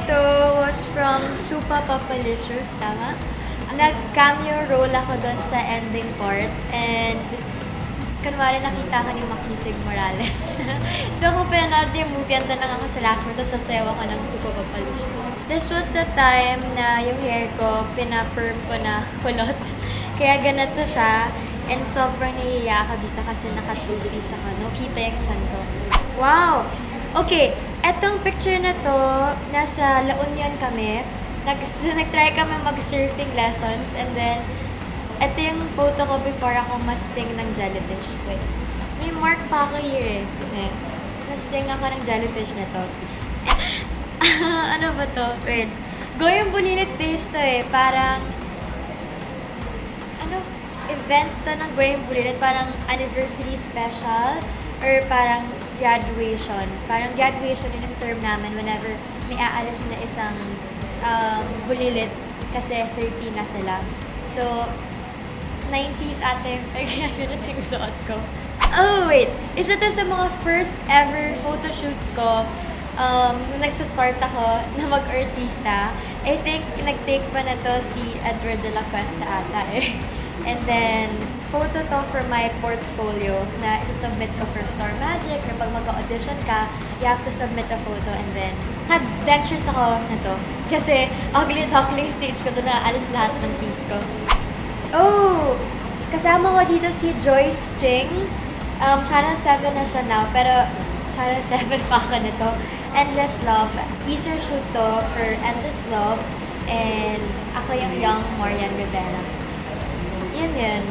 ito was from Supa Papalicious, tama? Nag-cameo role ako doon sa ending part and kunwari nakita ko ni Makisig Morales. So kung pinanood yung movie, andun lang ako sa last part, tapos sasayaw ako ng Supa Papalicious. This was the time na yung hair ko, pina-perm ko na kulot. Kaya ganito siya. And sobrang nahihiya ako dito kasi naka-2 ako. No? Kita yung chan ko. Wow! Okay, etong picture na to, nasa La Union kami. Nag-try kami mag-surfing lessons and then ito yung photo ko before ako masting ng jellyfish. Wait, may mark pa ako here eh. Masting ako ng jellyfish na to. Ano ba to? Wait. Goyong Bulilit Days to eh. Parang event to ng Goyong Bulilit, parang anniversary special or parang graduation. Parang graduation din yung term namin whenever may aalis na isang bulilit kasi 30 na sila. So, 90s ata yung pag-graduate yung suot ko. Oh, wait. Isa to sa mga first ever photoshoots ko nung nagsastart ako na mag-artista. I think nag-take pa na to si Edward de la Cuesta ata eh. And then, photo to for my portfolio na isa-submit ko for Star Magic or pag mag-audition ka, you have to submit a photo and then nag-dentures ako na to. Kasi ugly duckling stage ko to na alis lahat ng teeth ko. Oh! Kasama ko dito si Joyce Ching. Channel 7 na siya now, pero Channel 7 pa ako nito. Endless Love. Teaser shoot to for Endless Love. And ako yung young Marian Rivera. Yun yun.